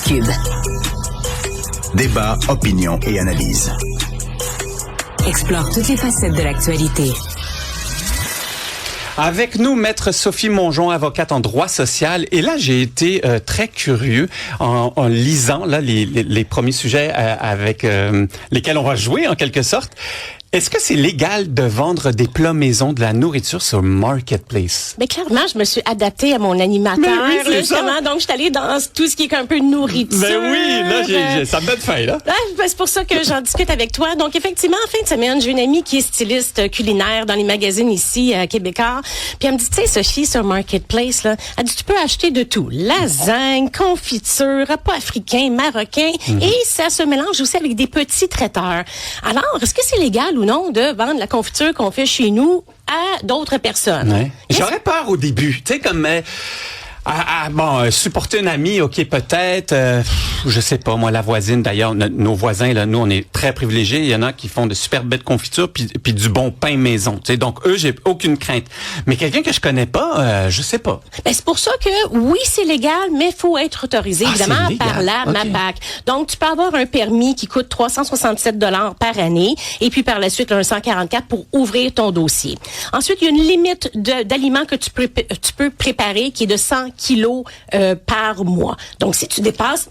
Cube. Débat, opinion et analyse. Explore toutes les facettes de l'actualité. Avec nous, Maître Sophie Mongeon, avocate en droit social. Et là, j'ai été très curieux en lisant là les premiers sujets avec lesquels on va jouer en quelque sorte. Est-ce que c'est légal de vendre des plats maison, de la nourriture sur Marketplace? Mais clairement, je me suis adaptée à mon animateur, oui, c'est justement. ça. Donc, je suis allée dans tout ce qui est un peu nourriture. Ben oui, là, ça me donne faim, là. C'est pour ça que j'en discute avec toi. Donc, effectivement, en fin de semaine, j'ai une amie qui est styliste culinaire dans les magazines ici à Québécois. Puis elle me dit, tu sais, Sophie, sur Marketplace, là, elle dit, tu peux acheter de tout. Lasagne, confiture, repas africain, marocain. Et ça se mélange aussi avec des petits traiteurs. Alors, est-ce que c'est légal ou non de vendre la confiture qu'on fait chez nous à d'autres personnes? Ouais. J'aurais peur au début, tu sais, comme supporter une amie, ok, peut-être, je sais pas, moi, la voisine, d'ailleurs, nos voisins, là, nous, on est très privilégiés, il y en a qui font de super belles confitures puis du bon pain maison, tu sais, donc eux, j'ai aucune crainte. Mais quelqu'un que je connais pas, je sais pas. Ben, c'est pour ça que, oui, c'est légal, mais faut être autorisé, évidemment, par la MAPAC. Donc, tu peux avoir un permis qui coûte 367 $ par année, et puis par la suite, un 144 pour ouvrir ton dossier. Ensuite, il y a une limite d'aliments que tu peux préparer qui est de 100 kilos par mois. Donc, si tu dépasses,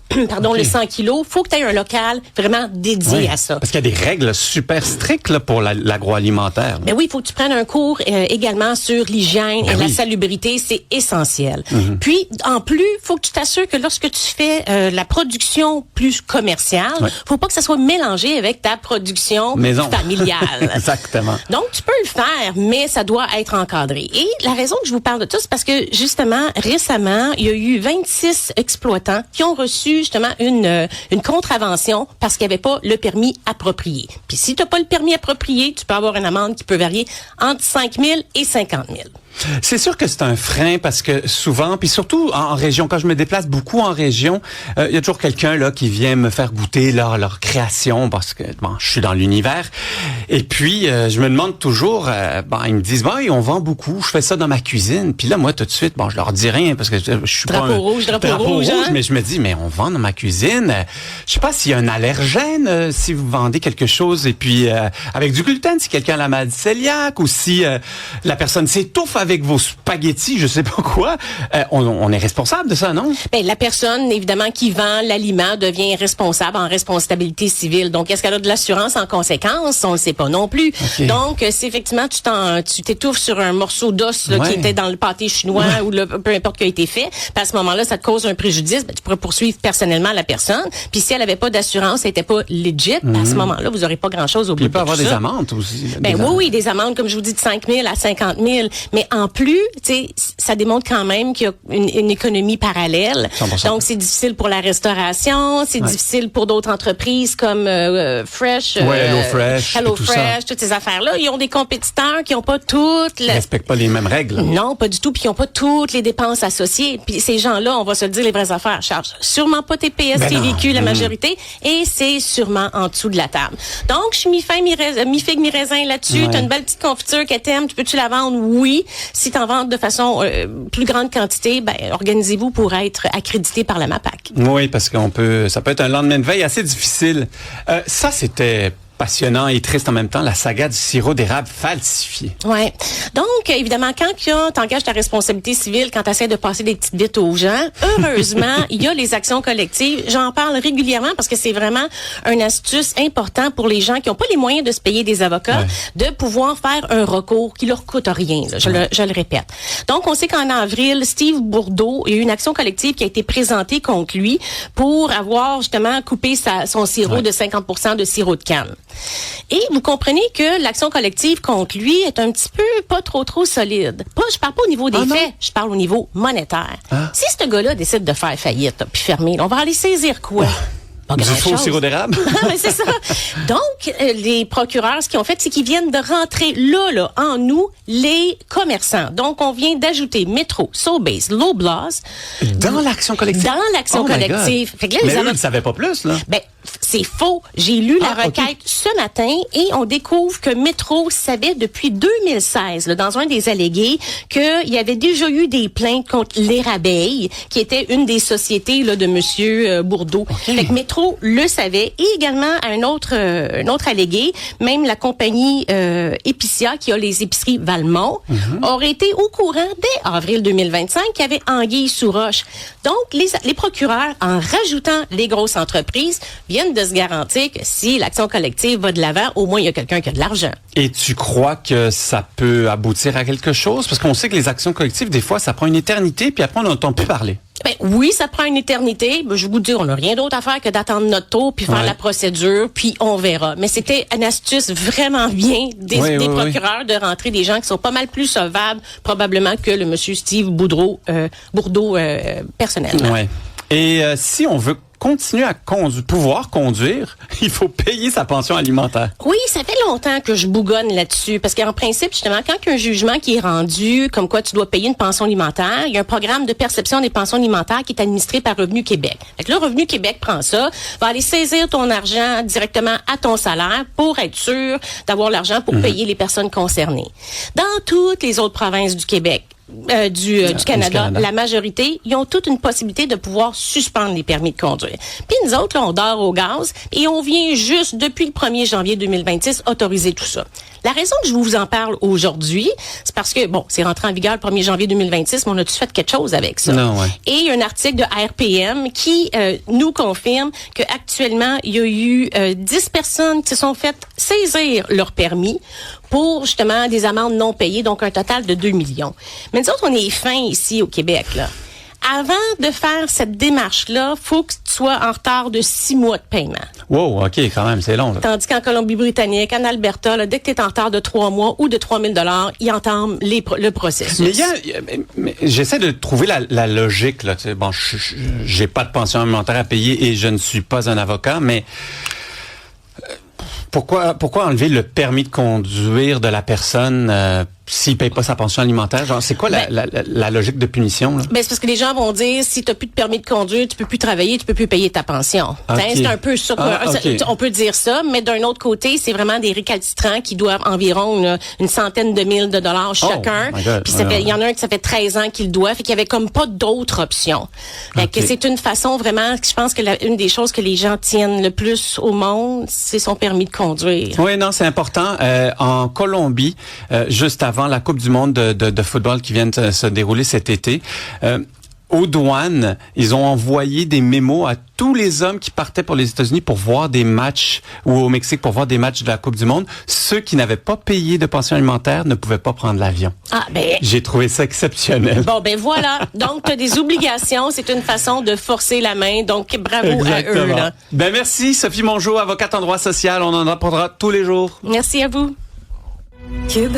le 100 kilos, faut que tu aies un local vraiment dédié à ça. Parce qu'il y a des règles super strictes là, pour l'agroalimentaire. Ben oui, il faut que tu prennes un cours également sur l'hygiène et la salubrité, c'est essentiel. Puis, en plus, faut que tu t'assures que lorsque tu fais la production plus commerciale, faut pas que ça soit mélangé avec ta production familiale. Exactement. Donc, tu peux le faire, mais ça doit être encadré. Et la raison que je vous parle de tout, c'est parce que, justement, récemment, il y a eu 26 exploitants qui ont reçu justement une contravention parce qu'il n'y avait pas le permis approprié. Puis si tu n'as pas le permis approprié, tu peux avoir une amende qui peut varier entre 5 000 et 50 000. C'est sûr que c'est un frein parce que souvent, puis surtout en région, quand je me déplace beaucoup en région, il y a toujours quelqu'un là qui vient me faire goûter leur création parce que je suis dans l'univers. Et puis je me demande toujours, ils me disent on vend beaucoup, je fais ça dans ma cuisine. Puis là moi tout de suite, je leur dis rien parce que je suis drapeau rouge, hein? Mais je me dis mais on vend dans ma cuisine. Je sais pas s'il y a un allergène si vous vendez quelque chose et puis avec du gluten, si quelqu'un a la maladie cœliaque ou si la personne s'étouffe avec vos spaghettis, je sais pas quoi, on est responsable de ça, non? Ben, la personne, évidemment, qui vend l'aliment devient responsable en responsabilité civile. Donc, est-ce qu'elle a de l'assurance en conséquence? On le sait pas non plus. Okay. Donc, si effectivement tu t'étouffes sur un morceau d'os qui était dans le pâté chinois ou peu importe qui a été fait, puis à ce moment-là, ça te cause un préjudice, tu pourrais poursuivre personnellement la personne. Puis si elle avait pas d'assurance, elle était pas legit, à ce moment-là, vous aurez pas grand-chose au bout de tout ça. Il peut y avoir des amendes aussi. Oui, des amendes, comme je vous dis, de 5 000 à 50 000. Mais en plus, ça démontre quand même qu'il y a une économie parallèle. 100%. Donc, c'est difficile pour la restauration, c'est difficile pour d'autres entreprises comme Fresh, Hello Fresh, toutes ces affaires-là. Ils ont des compétiteurs qui n'ont pas toutes... Ils respectent pas les mêmes règles. Non, pas du tout, puis ils n'ont pas toutes les dépenses associées. Puis ces gens-là, on va se le dire, les vraies affaires, chargent sûrement pas TPS, TVQ, la majorité, et c'est sûrement en dessous de la table. Donc, je suis mi-figue, mi-raisin là-dessus. T'as une belle petite confiture qu'elle t'aime, peux-tu la vendre? Oui. Si t'en vends de façon plus grande quantité, organisez-vous pour être accrédité par la MAPAC. Oui, parce ça peut être un lendemain de veille assez difficile. Ça, c'était passionnant et triste en même temps, la saga du sirop d'érable falsifié. Ouais. Donc, évidemment, quand t'engages ta responsabilité civile, quand t'essaies de passer des petites vites aux gens, heureusement, il y a les actions collectives. J'en parle régulièrement parce que c'est vraiment une astuce importante pour les gens qui n'ont pas les moyens de se payer des avocats, de pouvoir faire un recours qui leur coûte rien. Là, je le répète. Donc, on sait qu'en avril, Steve Bourdeau, il y a eu une action collective qui a été présentée contre lui pour avoir justement coupé son sirop de 50% de sirop de canne. Et vous comprenez que l'action collective contre lui est un petit peu pas trop solide. Je parle pas au niveau des faits, je parle au niveau monétaire. Si ce gars-là décide de faire faillite puis fermer, on va aller saisir quoi? Du faux sirop d'érable? C'est ça. Donc, les procureurs, ce qu'ils ont fait, c'est qu'ils viennent de rentrer là, en nous, les commerçants. Donc, on vient d'ajouter Metro, Sobeys, Loblaws. Dans l'action collective? Dans l'action collective. Fait que là, mais eux, ils ne savaient pas plus, là. C'est faux. J'ai lu la Ah, ok. requête ce matin et on découvre que Métro savait depuis 2016, là, dans un des allégués, qu'il y avait déjà eu des plaintes contre l'Érabeille, qui était une des sociétés là, de Monsieur Bourdeau. Fait que Métro le savait. Et également un autre allégué, même la compagnie Épicia, qui a les épiceries Valmont, aurait été au courant dès avril 2025 qu'il y avait anguille sous roche. Donc, les procureurs, en rajoutant les grosses entreprises, viennent de se garantir que si l'action collective va de l'avant, au moins il y a quelqu'un qui a de l'argent. Et tu crois que ça peut aboutir à quelque chose? Parce qu'on sait que les actions collectives, des fois, ça prend une éternité, puis après, on n'entend plus parler. Ben, oui, ça prend une éternité. Ben, je vous dis, on n'a rien d'autre à faire que d'attendre notre tour, puis faire Ouais. la procédure, puis on verra. Mais c'était une astuce vraiment bien des procureurs de rentrer des gens qui sont pas mal plus solvables, probablement, que le monsieur Steve Bourdeau personnellement. Ouais. Et si on veut continuer à pouvoir conduire, il faut payer sa pension alimentaire. Oui, ça fait longtemps que je bougonne là-dessus, parce qu'en principe, justement, quand il y a un jugement qui est rendu, comme quoi tu dois payer une pension alimentaire, il y a un programme de perception des pensions alimentaires qui est administré par Revenu Québec. Fait que là, Revenu Québec prend ça, va aller saisir ton argent directement à ton salaire pour être sûr d'avoir l'argent pour payer les personnes concernées. Dans toutes les autres provinces du Québec, du Canada, la majorité, ils ont toute une possibilité de pouvoir suspendre les permis de conduire. Puis nous autres, là, on dort au gaz et on vient juste, depuis le 1er janvier 2026, autoriser tout ça. La raison que je vous en parle aujourd'hui, c'est parce que, bon, c'est rentré en vigueur le 1er janvier 2026, mais on a-tu fait quelque chose avec ça? Non, ouais. Et il y a un article de RPM qui nous confirme qu'actuellement, il y a eu 10 personnes qui se sont faites saisir leur permis pour, justement, des amendes non payées, donc un total de 2 millions. Mais nous autres, on est fins ici au Québec, là. Avant de faire cette démarche-là, faut que tu sois en retard de 6 mois de paiement. Wow, OK, quand même, c'est long, là. Tandis qu'en Colombie-Britannique, en Alberta, là, dès que tu es en retard de 3 mois ou de 3 000 $, ils entament le processus. Mais j'essaie de trouver la logique, là. Tu sais, bon, j'ai pas de pension alimentaire à payer et je ne suis pas un avocat, mais pourquoi enlever le permis de conduire de la personne s'il paye pas sa pension alimentaire? Genre, c'est quoi la logique de punition, là? Ben, c'est parce que les gens vont dire, si tu n'as plus de permis de conduire, tu peux plus travailler, tu peux plus payer ta pension. Okay. C'est un peu ça. Okay. On peut dire ça, mais d'un autre côté, c'est vraiment des récalcitrants qui doivent environ une centaine de mille de dollars chacun. Puis il y en a un qui ça fait 13 ans qu'il le doit, fait qu'il y avait comme pas d'autre option. Fait que c'est une façon vraiment, je pense que une des choses que les gens tiennent le plus au monde, c'est son permis de conduire. Oui, non, c'est important. En Colombie, juste avant la Coupe du monde de football qui vient de se dérouler cet été, aux douanes, ils ont envoyé des mémos à tous les hommes qui partaient pour les États-Unis pour voir des matchs, ou au Mexique pour voir des matchs de la Coupe du monde. Ceux qui n'avaient pas payé de pension alimentaire ne pouvaient pas prendre l'avion. Ah, ben. J'ai trouvé ça exceptionnel. Bon, ben voilà. Donc, tu as des obligations. C'est une façon de forcer la main. Donc, bravo Exactement. à eux, là. Ben merci, Sophie Mongeau, avocate en droit social. On en apprendra tous les jours. Merci à vous. Cube